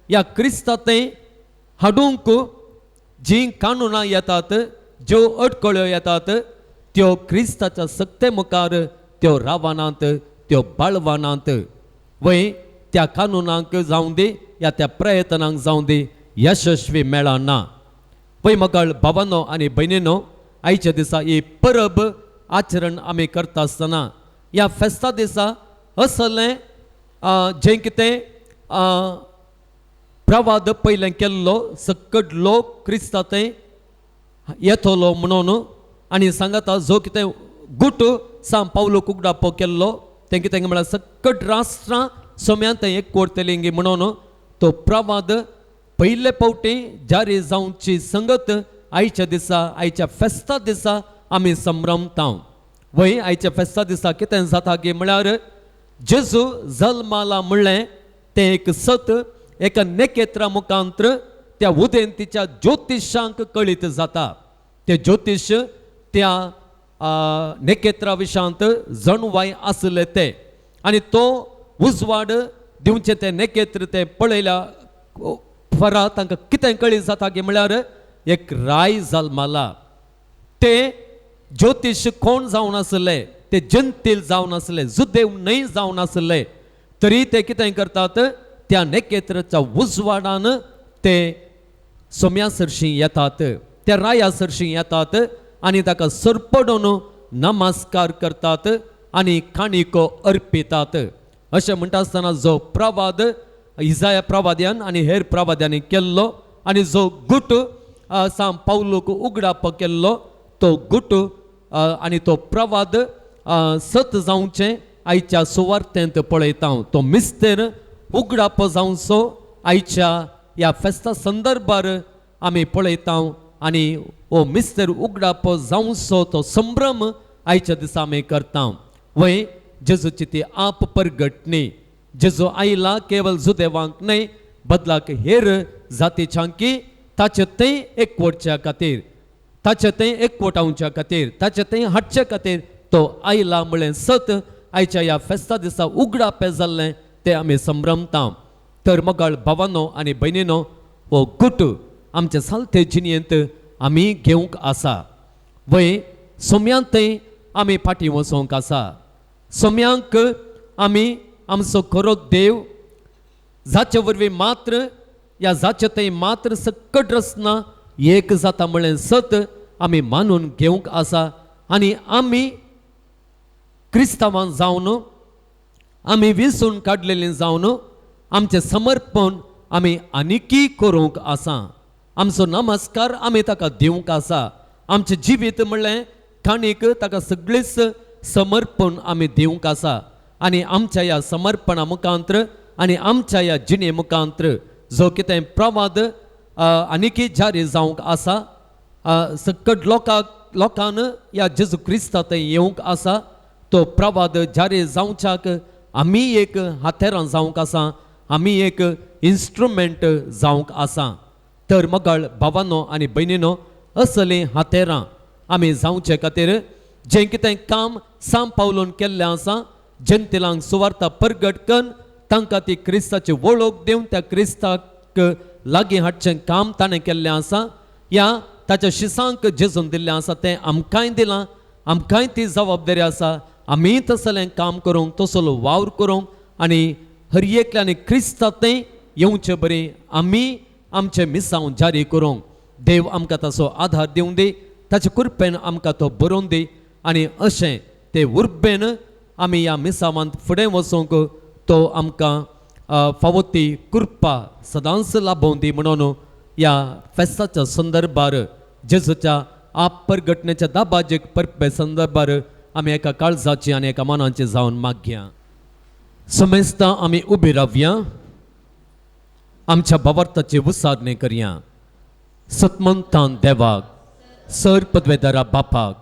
Speaker 1: या क्रिस्तांते हाडूंक जी कानुनां येतात, ज्यो अडखळ्यो येतात, त्यो क्रिस्ताच्या सक्ते मुखार त्यो रावनांत, त्यो बाळवानांत वय त्या कानुनांक जावं दी या त्या प्रयत्नांक जावं दी यशस्वी मेळना. पळय मगळ भावांनो आनी भयणींनो, आयच्या दिसा ही परब आचरण आमी करता आसतना ह्या फेस्ता दिसा असलें जें कितें प्रवाद पयलें केल्लो सकट लोक क्रिस्तांते येतलो म्हणून आनी सांगता जो कितें गुट साम पावलो उगडापो केल्लो तें कितें म्हळ्यार सकट राष्ट्रां सोम्यांत एक कोरतलींगी म्हणून तो प्रवाद पयले फावटी जारी जावची संगत आयच्या दिसा आयच्या फेस्ता दिसा आमी संभ्रमता. वय आयच्या फेस्ता दिसा कितें जाता गे म्हळ्यार जेजू जल्माला म्हणलें तें एक सत एका नेकेत्रा मुखांत्र त्या उदेंतीच्या ज्योतिशांक कळीत जाता. ते ज्योतिश त्या नेकेत्रा विशांत जणवाय आसले ते आनी तो उजवाड दिवचे ते नेकेत्र ते पळयल्या फरा तांकां कितें कळीत जाता गे म्हळ्यार एक राय जल्माला. ते ज्योतिश कोण जावन आसले, ते जंतील जावन आसले, जुदेव न्हय जावन आसले, तरी ते कितें करतात त्या नेकेत्राच्या उजवाडान ते सोम्या सरशी येतात, त्या राया सरशी येतात आनी ताका सरपडून नमस्कार करतात आनी काणिको अर्पितात. अशें म्हणटा आसतना जो प्रवाद इजाया प्रवाद्यान आनी हेर प्रवाद्यांनी केल्लो आनी जो गुट साम पावलोक उगडाप केल्लो तो गुट आनी तो प्रवाद सत जावचें आयच्या सुवार्थेंत पळयता. तो मिस्तेर उगडाप जावचो आयच्या ह्या फेस्ता संदर्भार आमी पळयता आनी हो मिस्तेर उगडाप जावचो तो संभ्रम आयच्या दिसा आमी करता. वय जेजूची ती आप परगटणी, जेजू आयला केवळ जुदेवांक न्हय बदलाक हेर जातीच्यांकी ताचे तें एकवटच्या खातीर, ताचे तें एकवटावच्या खातीर, ताचे तें हाडचे खातीर तो आयला म्हळें सत आयच्या ह्या फेस्ता दिसा उगडापे जाल्लें तें आमी संभ्रमता. तर मगाळ भावांनो आनी भयणींनो, हो गुट आमचे सालते जिणेंत आमी घेवंक आसा. वय सोम्यांत आमी फाटीं वचोंक आसा. सोम्यांक आमी आमचो खरो देव जाचे वरवीं मात्र या जाचे थंय मात्र सकट रचना एक जाता म्हळें सत आमी मानून घेवंक आसा. आनी आमी क्रिस्तांवां जावन आमी विसरून काडलेलीं जावन आमचें समर्पण आमी आनिकी करूंक आसा. आमचो नमस्कार आमी ताका दिवंक आसा. आमचें जिवीत म्हणलें काणीक ताका सगळीच समर्पण आमी दिवंक आसा. आनी आमच्या ह्या समर्पणा मुखांत्र आनी आमच्या ह्या जिणे मुखांत्र जो कितें प्रवाद आनिकी जारी जावंक आसा, सकट लोकांन ह्या जेजू क्रिस्तांत येवंक आसा, तो प्रवाद जारी जावच्याक आमी एक हातेरां जावंक आसा, आमी एक इन्स्ट्रुमेंट जावंक आसा. तर मगाळ भावांनो आनी भयणींनो, असलीं हातेरां आमी जावचे खातीर जें कितें काम साम पावलोन केल्लें आसा, जंतिलांक सुवार्ता परगट करून तांकां ती क्रिस्ताची वळख दिवन त्या क्रिस्ताक लागीं हाडचें काम ताणें केल्लें आसा, या ताच्या शिसांक जेजून दिल्लें आसा तें आमकांय दिलां. आमकांय ती जबाबदारी आसा. आमी तसलें काम करूंक, तसलो वावर करूंक आनी हर एकल्यानी क्रिस्तांतय येवचें बरें आमी आमचें मिसांव जारी करूंक. देव आमकां ताचो आधार दिवं दी, ताचे कृपेन आमकां तो बरोवन दी आनी अशें ते उर्बेन आमी ह्या मिसावांत फुडें वचूंक तो आमकां फावो ती कृपा सदांच लाभोवन दी म्हणून ह्या फेस्ताच्या संदर्भार जेजूच्या आप परगटणेच्या दाबाजेक परपे संदर्भार आमी एका काळजाची आनी एका मनाची जावन मागया. समेस्तां आमी उबी रावया, आमच्या भावार्थाची उसारणी करया. सतमंतान देवाक, सर पदवेदारा बापाक,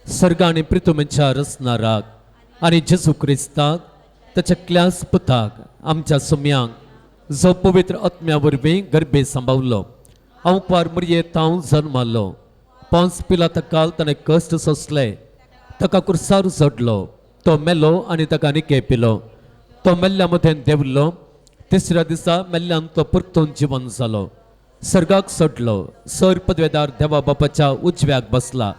Speaker 1: सर्ग आनी पृथ्वीच्या रचणाराक आनी जेजू क्रिस्ताक, ताच्या क्ल्यास पुताक, आमच्या सुम्यांक जो पवित्र आत्म्या वरवीं गर्भे सांबावलो, अवपार मरयेंत हांव जल्मालो, पोंस पिलाताकाल ताणें कश्ट सोंसले, ताका कुर्सार जोडलो, तो मेलो आनी ताका निके पिलो, तो मेल्ल्या मदें देंवलो, तिसऱ्या दिसा मेल्ल्यान तो परतून जिवंत जालो, सर्गाक सोडलो, सर पदवेदार देवा बापाच्या उजव्याक बसला.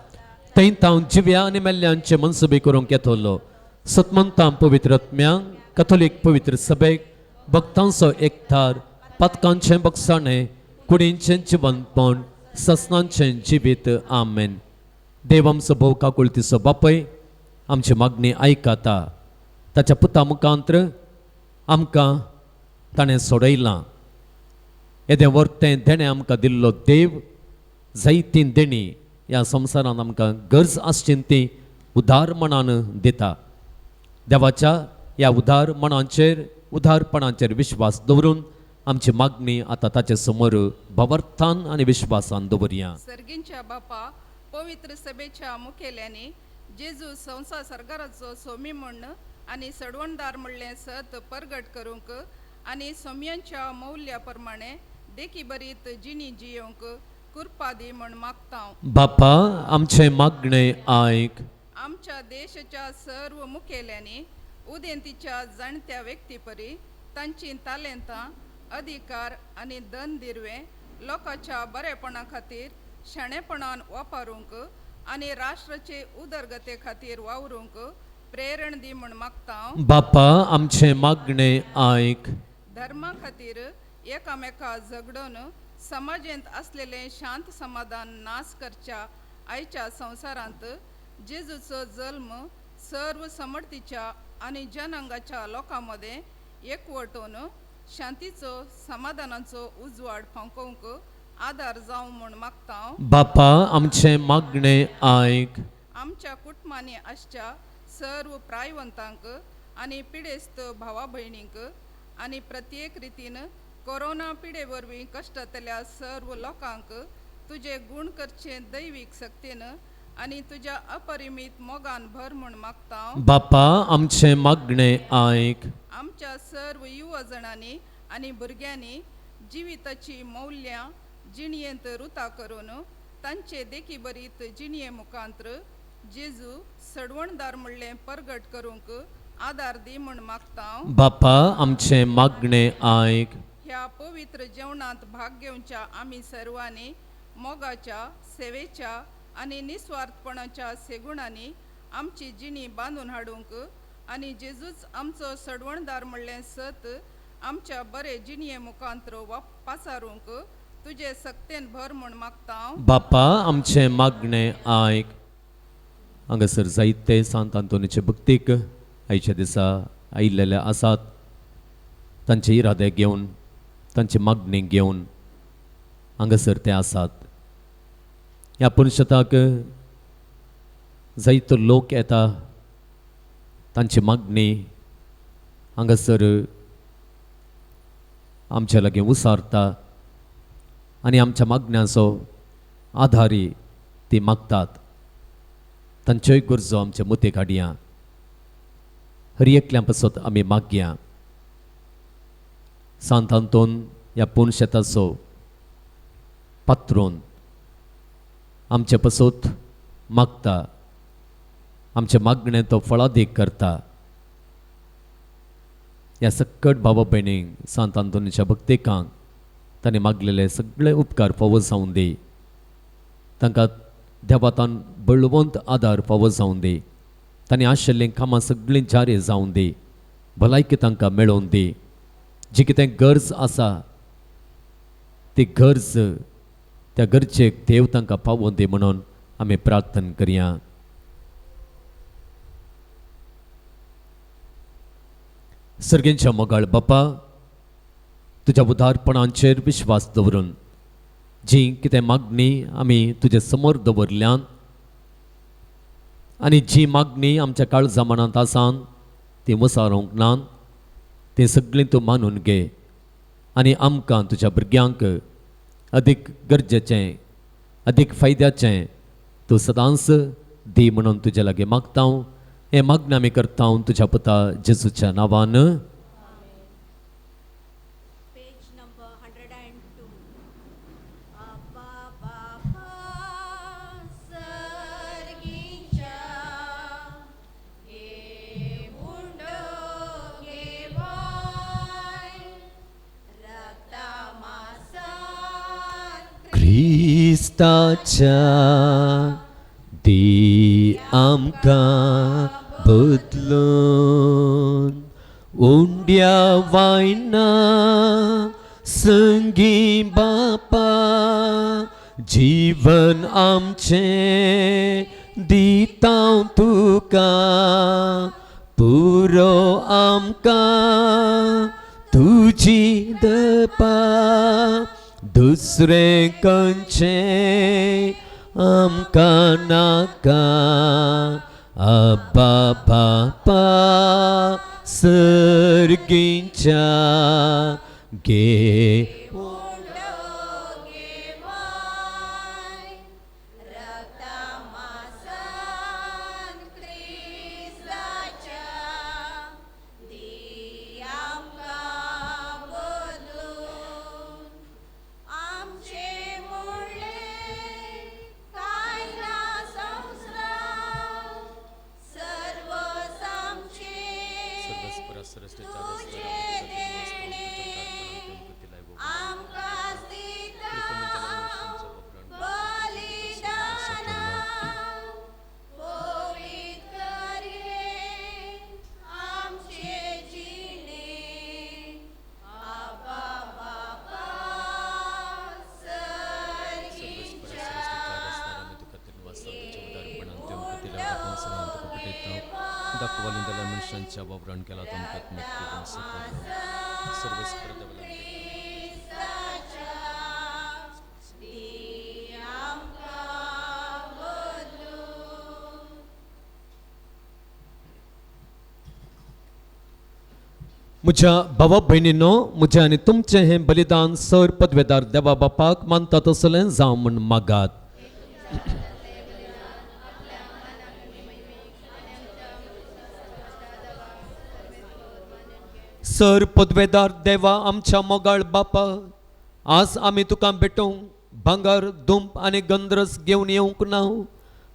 Speaker 1: थंय तांव जिव्या आनी मेल्ल्यांचे मनसुबे करूंक येतलो. सतमंतां पवित्र आत्म्यांक, कथोलीक पवित्र सभेक, भक्तांचो एकठार, पातकांचें बगसाणें, कुडींचें जिवंतपण, ससनांचें जिवीत. आमेन. देव आमचो भोव काकुळतीचो बापय, आमची मागणी आयकाता. ताच्या पुता मुखांतर आमकां ताणें सोडयलां. येदें वर्तें देणें आमकां दिल्लो देव जायतीं देणी ह्या संवसारांत आमकां गरज आसची ती उदार मनान दिता. देवाच्या ह्या उदारपणाचेर विश्वास दवरून आमची मागणी आतां ताचे समोर भावार्थान आनी विश्वासान दवरया.
Speaker 5: सर्गींच्या बापा पवित्र सभेच्या मुखेल्यांनी जेजू संसार सरकाराचो सोमी म्हण आनी सडवणदार म्हणलें सत परगट करूंक आनी सोमयांच्या मौल्या प्रमाणे देखी बरीत जिणी जियोंक कृपा दी म्हण मागतां.
Speaker 1: बापा आमचे मागणे आयक.
Speaker 5: आमच्या देशाच्या सर्व मुखेल्यांनी उदेंतीच्या जाणत्या व्यक्ती परी तांची तालेंतां अधिकार आनी धन दिरवे लोकांच्या बरेपणा खातीर शाणेपणान वापरूंक आनी राष्ट्राचे उदरगते खातीर वावरूंक प्रेरण दी म्हण मागतां.
Speaker 1: बापा आमचे मागणे आयक.
Speaker 5: धर्मा खातीर एकामेका झगडून समाजेंत असलेले शांत समाधान नाश करच्या आयच्या संवसारांत जेजूचो जल्म सर्व समर्थीच्या आनी जनांगाच्या लोकांमध्ये एकवटून शांतीचो समाधानाचो उजवाड फांकोवंक आदार जावं म्हण मागतां.
Speaker 1: बापा आमचे मागणे आयक.
Speaker 5: आमच्या कुटुंबांनी आसच्या सर्व प्रायवंतांक आनी पिडेस्त भावा भयणींक आनी प्रत्येक रितीन कोरोना पिडे वरवीं कश्टातल्या सर्व लोकांक तुजे गूण करचे दैवीक शक्तीन आनी तुज्या अपरिमीत मोगान भर म्हण मागतां.
Speaker 1: बापा आमचे मागणे आयक.
Speaker 5: आमच्या सर्व युवा जणांनी आनी भुरग्यांनी जिविताची मौल्यां जिणयेंत रुता करून तांचे देखी बरीत जिणये मुखांतर जेजू सडवणदार म्हणलें परगट करूंक आदार दी म्हण मागतां.
Speaker 1: बापा आमचे मागणे आयक.
Speaker 5: ह्या पवित्र जेवणांत भाग घेवच्या आमी सर्वांनी मोगाच्या सेवेच्या आनी निस्वार्थपणाच्या सेगुणांनी आमची जिणी बांदून हाडूंक आनी जेजूच आमचो सडवणदार म्हणलें सत आमच्या बरे जिणये मुखांतर पासारूंक तुजे सक्तेन भर म्हण मागतां.
Speaker 1: बापा आमचे मागणे आयक. हांगासर जायते सांत आंतोनीचे भक्तीक आयच्या दिसा आयिल्लेले आसात. तांचे इरादे घेवन तांची मागणी घेवन हांगासर ते आसात. ह्या पुनशताक जायतो लोक येता, तांची मागणी हांगासर आमच्या लागीं उसारता आनी आमच्या मागण्याचो आधारी ती मागतात. तांच्योय गरजो आमचे मतीक हाडया. हर एकल्या पासत आमी मागया. सांत आंतोन ह्या पुनशेताचो पात्रोन आमचे पासत मागता. आमचे मागणे तो फळादीक करता. ह्या सकट भावा भयणींक सांत आंतोनीच्या भक्तिकांक ताणें मागलेले सगळे उपकार फावो जावं दी. तांकां देवातान बळवंत आदार फावो जावं दी. तांणी आशिल्लीं कामां सगळीं जारी जावं दी. भलायकी तांकां मेळोवन दी. जी कितें गरज आसा ती गरज त्या गरजेक देव तांकां पावोवन दी म्हणून आमी प्रार्थना करया. सर्गेंच्या मोगाळ बापा, तुज्या उदारपणांचेर विश्वास दवरून जी कितें मागणी आमी तुजे समोर दवरल्यान आनी जी मागणी आमच्या काळजा मनांत आसान ती वसारूंक ना, ती सगळीं तूं मानून घे आनी आमकां तुज्या भुरग्यांक अदीक गरजेचें अदीक फायद्याचें तूं सदांच दी म्हणून तुजे लागीं मागता. हे मागणी आमी करता तुज्या पुता जेजूच्या नांवान.
Speaker 6: Page number 102. Abba Baba Sargincha Ge Mundo Ge Boy
Speaker 1: क्रिस्ताच्या दी आमकां बदलून ओंड्या वायना संगी बापा जीवन आमचें दिता तुका पुरो आमकां तुजी दपा दुसरें खंयचें आमकां नाका आब्बा बापा सर्गीच्या गे दाखवालिंदल्या मनशांच्या वावरान केला तुमकां मुक्ती दिवन सकयलो सर्वस्पर देवला म्हज्या भावा भयणीनो म्हजें आनी तुमचें हें बलिदान सर पदवेदार देवा बापाक मानता तसलें जावं म्हण मागात. सर पदवेदार देवा आमच्या मोगाळ बापा आज आमी तुका भेटोवंक भांगर दुंप आनी गंधरस घेवन येवंक ना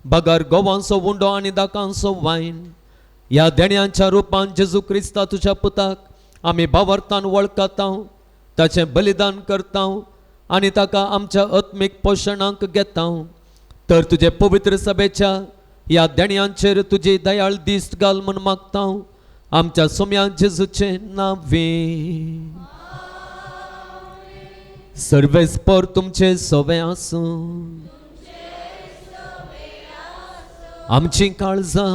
Speaker 1: भागार गोवांचो उंडो आनी दाकांचो वायन ह्या देण्यांच्या रुपान जेजू क्रिस्ता तुज्या पुताक आमी भावार्थान वळखता ताचें बलिदान करता आनी ताका आमच्या आत्मीक पोशणाक घेता तर तुजे पवित्र सभेच्या ह्या देण्यांचेर तुजी दयाळ दिश्ट घाल म्हण मागता आमच्या सोम्या जेजूचे नावे. सर्वेस्पर तुमचे सोवे आसूं आमची काळजां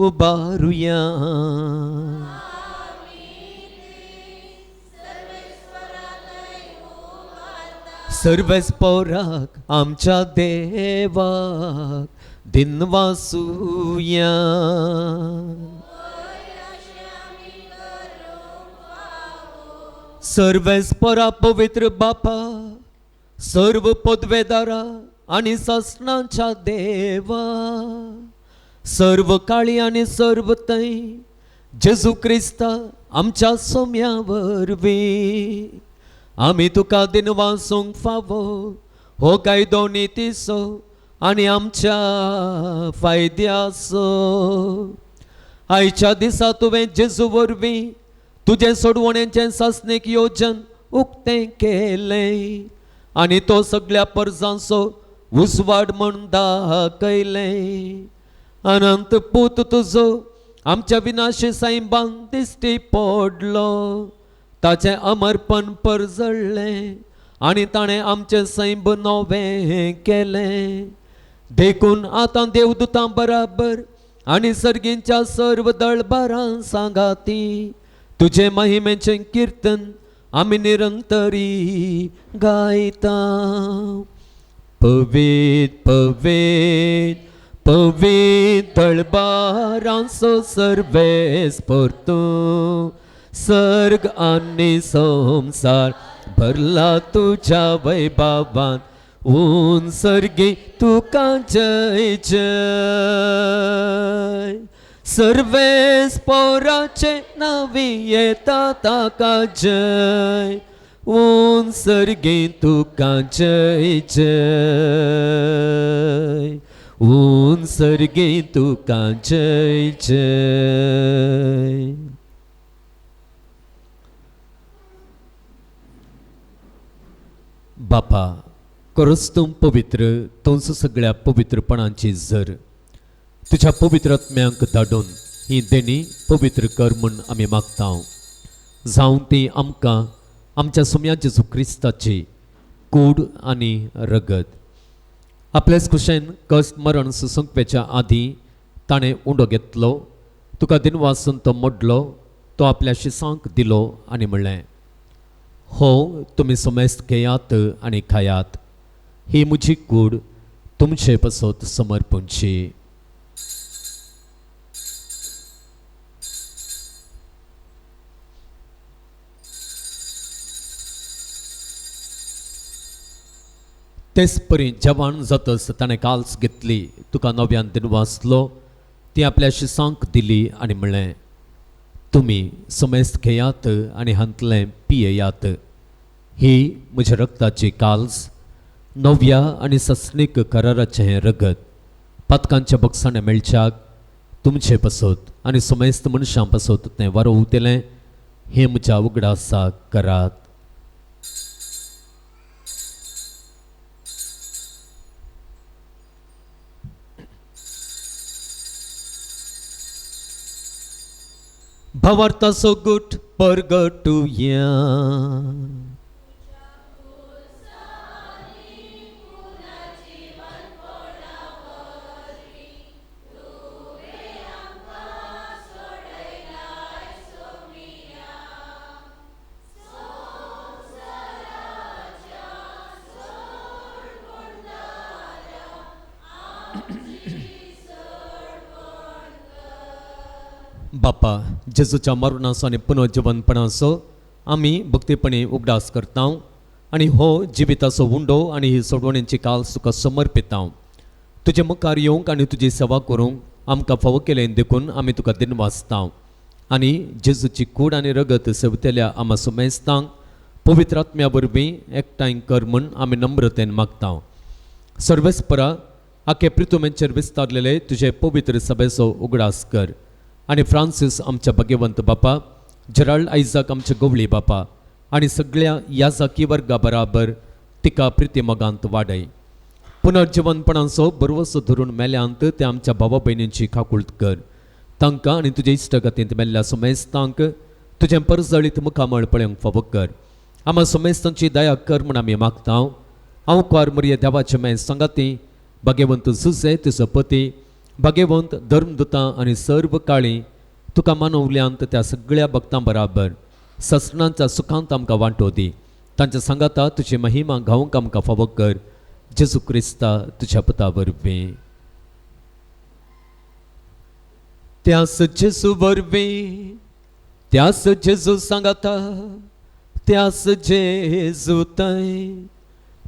Speaker 1: उबारुया. सर्वेस्पराक आमच्या देवाक दिनवासुया. सर्वेस्परा पवित्र बापा सर्व पदवेदारा आनी ससनांच्या देवा सर्व काळी आनी सर्व तै जेजू क्रिस्ता आमच्या सोम्या वरवीं आमी तुका दिनवासूंक फावो हो कायदो नितीसो आनी आमच्या फायद्याचो. आयच्या दिसा तुवें जेजू वरवीं तुजें सोडवणेचें सासणीक योजन उक्तें केलें आनी तो सगळ्या परजांचो उसवाड म्हण दाखयलें. अनंत पूत तुजो आमच्या विनाशी सायबान दिश्टी पडलो ताचें अमरपण परजळ्ळें आनी ताणें आमचें सैब नवें केलें. देखून आतां देवदूतां बराबर आनी सर्गींच्या सर्व दळबारां सांगाती तुजे महिमेचें किर्तन आमी निरंतरी गायता. पवित पवित पवित दळबारांचो सर्वेस्पर तूं सर्ग आनी संसार भरला तुज्या वैभवान ऊन सर्गी तुका जय जय. सर्वेस्पराचे नावी येता ताका जय ऊन सर्गी तुका जय जय ऊन सर्गी तुका जय जय. बापा खरोच तूं पवित्र, तूंच सगळ्या पवित्रपणाची झर. तुझ्या पवित्र आत्म्यांक धाडून ही देणी पवित्र कर म्हूण आमी मागता. जावं ती आमकां आमच्या सुम्या जेजू क्रिस्ताची कूड आनी रगत. आपल्याच कुशेन कश्ट मरण सुसंकपेच्या आदीं ताणें उंडो घेतलो. तुका दिनवासून तो मोडलो. तो आपल्या शिसांक दिलो आनी म्हणलें, हो तुमी समेस्त घेयात आनी खायात. ही म्हजी कूड तुमचे पसत समर्पणची. तेच परी जेवण जातस ताणें काल्स घेतली. तुका नव्यान दिनवासलो. ती आपल्या शिसांक दिली आनी म्हणलें, तुमी समेस्त घेयात आनी हांतलें पियेयात. ही म्हज्या रक्ताची काल्स, नव्या आनी सस्नीक कराराचें रगत. पातकांच्या बक्षाणे मेळच्याक तुमचे पसत आनी समेस्त मनशां पसत तें वारोवतलें. हें म्हज्या उगडासाक करात. भावार्थाचो गुट परगटुया. बापा, जेजूच्या मरणाचो आनी पुनर्जीवनपणाचो आमी भक्तीपणी उगडास करता आनी हो जिविताचो उंडो आनी ही सोडवणेची काल तुका समर्पिता. तुजे मुखार येवंक आनी तुजी सेवा करूंक आमकां फावो केलें देखून आमी तुका दिन वाचता. आनी जेजूची कूड आनी रगत सेवतल्या आमा सुमेस्तांक पवित्र आत्म्या वरवीं एकठांय कर म्हूण आमी नम्रतेन मागता. सर्वेस्परा आखे पृथ्वीचेर विस्तारलेले तुजे पवित्र सभेचो उगडास कर. आनी फ्रांसीस आमच्या भाग्यवंत बापा, जेराल्ड आयजाक आमचे गवळी बापा आनी सगळ्या याजाकी वर्गा बराबर तिका प्रिती मोगांत वाडय. पुनर्जीवनपणाचो बरवसो धरून मेल्यांत ते आमच्या भावा भयणींची खाकुळट कर. तांकां आनी तुजे इश्टगतींत मेल्ल्या सुमेस्तांक तुजें परजळीत मुखामळ पळोवंक फावो कर. आमा सुमेस्तांची दया कर म्हूण आमी मागता. हांव कुवार मरिये देवाचे मेळ सांगाती, भाग्यवंत जुजे तुजो पती, भाग्यवंत धर्मदुतां आनी सर्व काळी तुका मानवल्यांत त्या सगळ्या भक्तां बराबर ससणांच्या सुखांत आमकां वांटो दी. तांच्या सांगाता तुजी महिमा गावंक आमकां फावो कर. जेजू क्रिस्ता तुज्या पुता वरवीं. त्यास जेजू वरवीं, त्यास जेजू सांगाता, त्यास जेजू थंय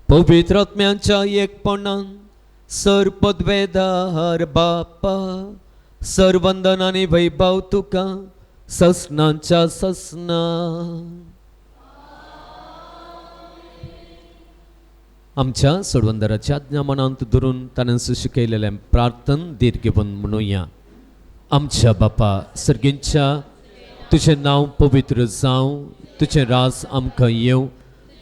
Speaker 1: पवित्र आत्म्याच्या एकपणान सर्पद्वेदार बापा, सर्वंदन आनी वैभव तुका ससनांच्या ससना. आमच्या सोडवंदराच्या आज्ञा मनांत धरून ताणें शिकयलेलें प्रार्थन दीर्घवन म्हणुया. आमच्या बापा सर्गींच्या, तुजें नांव पवित्र जावं, तुजें राज आमकां येवं,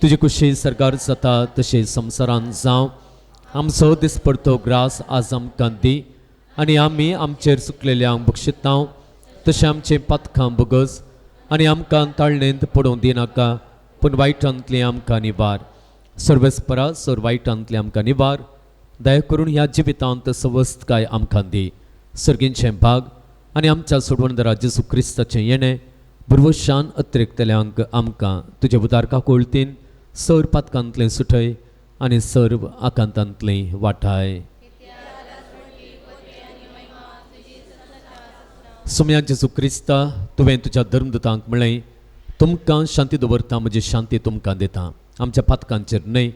Speaker 1: तुजी कुशी सरकार जाता तशें संवसारांत जावं. आमचो दिसपडतो ग्रास आज आमकां दी आनी आमी आमचेर चुकलेल्यांक बक्षिता तशें आमचें पातकां भोगस आनी आमकां ताळणेंत पडोवं दिनाका, पूण वायटांतली आमकां निवार. सर्वेस्परा सर वायटांतली आमकां निवार. दया करून ह्या जिवितांत सवस्थकाय आमकां दी. सर्गींचें भाग आनी आमच्या सोडवणदारा जेजू क्रिस्ताचें येणें बुरवशान अतिरिक्तल्यांक आमकां तुजे उदार काकुळतीन सर पातकांतलें सुटय आनी सर्व आकांतांतलें वाटाय. सुम्या जेजू क्रिस्ता, तुवें तुज्या धर्मदुतांक म्हळें, तुमकां शांती दवरता, म्हजी शांती तुमकां दिता. आमच्या पातकांचेर न्हय,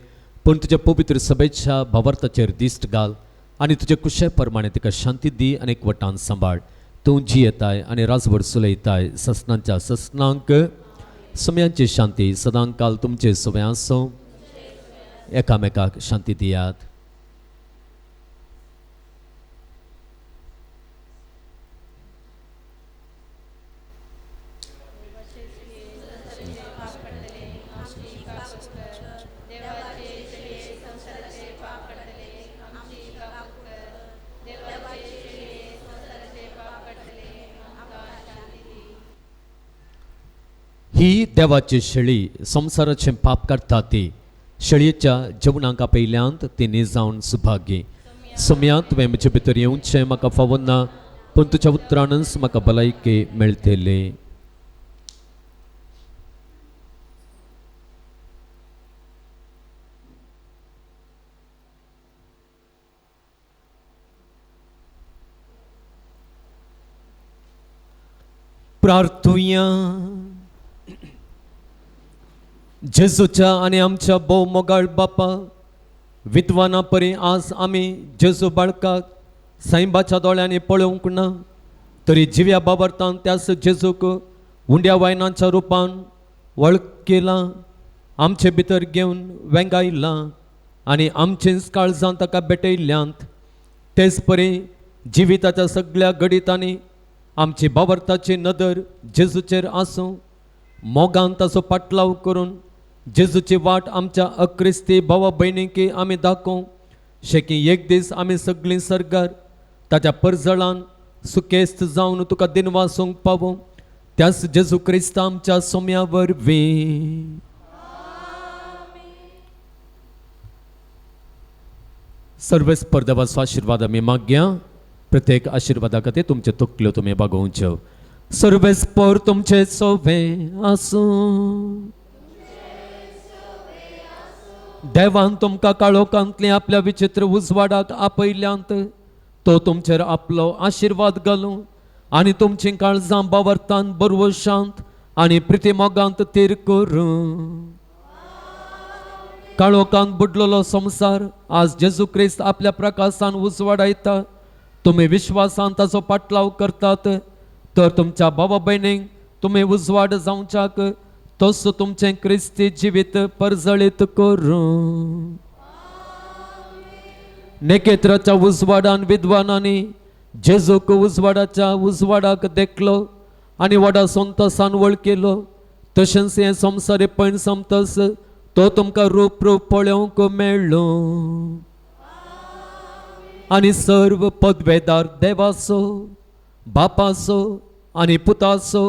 Speaker 1: पूण तुज्या पवित्र सभेच्या भावार्थाचेर दिश्ट घाल आनी तुजे कुशे प्रमाणे तिका शांती दी आनी एकवटान सांबाळ. तूं जियेताय आनी राजभर सुलयताय. ससनांच्या ससनांक सुम्यांची शांती सदां काल तुमचे सुवें आसूं. एकामेकाक शांती दियात. ही देवाची शेळी संसाराचे पाप काडटा ती शेळयेच्या जेवणाका पयल्यांत तिने जावन सुभागी समयांत तुवें म्हजे भितर येवचें म्हाका फावो ना पूण तुज्या उतरानच म्हाका भलायकी मेळटली. प्रार्थुया. जेजूच्या आणि आमच्या भोव मोगाळ बापा विद्वाना परी आज आमी जेजू बाळकाक सायबाच्या दोळ्यांनी पळोवंक ना तरी जिव्या बाबरतान त्याच जेजूक उंड्या वायनाच्या रुपान वळख केला आमचे भितर घेवन वेंगायला आनी आमचीच काळजां ताका भेटयल्यांत तेच परी जिविताच्या सगळ्या गडितांनी आमची बाबरताची नदर जेजूचेर आसूं मोगान ताचो पाटलाव करून जेजूची वाट आमच्या अक्रिस्ती भावा भयणीकी आमी दाखोवं शेकी एक दीस आमी सगळीं सरकार ताच्या परजळान सुकेस्त जावन तुका दिनवासूंक पावो त्याच जेजू क्रिस्त आमच्या सोम्या वरवीं. सर्वेस्पर देवाचो आशिर्वाद आमी मागया. प्रत्येक आशिर्वादा खातीर तुमचे तकल्यो तुमी बागोवच्यो. सर्वेस्पर तुमचे सोवे आसूं. देवान तुमकां काळोखांतली आपल्या विचित्र उजवाडाक आपयल्यांत तो तुमचेर आपलो आशिर्वाद घालूं आनी तुमची काळजां बावरतान बरवो शांत आनी प्रिती मोगांत तीर करूं. काळोखांत बुडलेलो संसार आज जेजू क्रिस्त आपल्या प्रकाशान उजवाडायता. तुम्ही विश्वासान ताचो पाटलाव करतात तर तुमच्या भावा भयणींक तुम्ही उजवाड जावच्याक तोच तुमचें क्रिस्ती जिवीत परजळीत करूं. नेकेत्राच्या उजवाडान विद्वानांनी जेजूक उजवाडाच्या उजवाडाक देखलो आनी व्हडा संतोसान वळखिलो तशेंच हे संवसारी पैण समतस तो तुमकां रूप रूप पळोवंक मेळ्ळो. आनी सर्व पदवेदार देवाचो बापाचो आनी पुताचो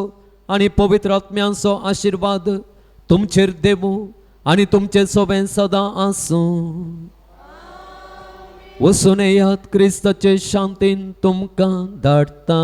Speaker 1: आनी पवित्र आत्म्यांचो आशिर्वाद तुमचेर देवूं आनी तुमचे सोबें सदां आसूं. वचून येयात क्रिस्ताचे शांतीन तुमकां धाडटा.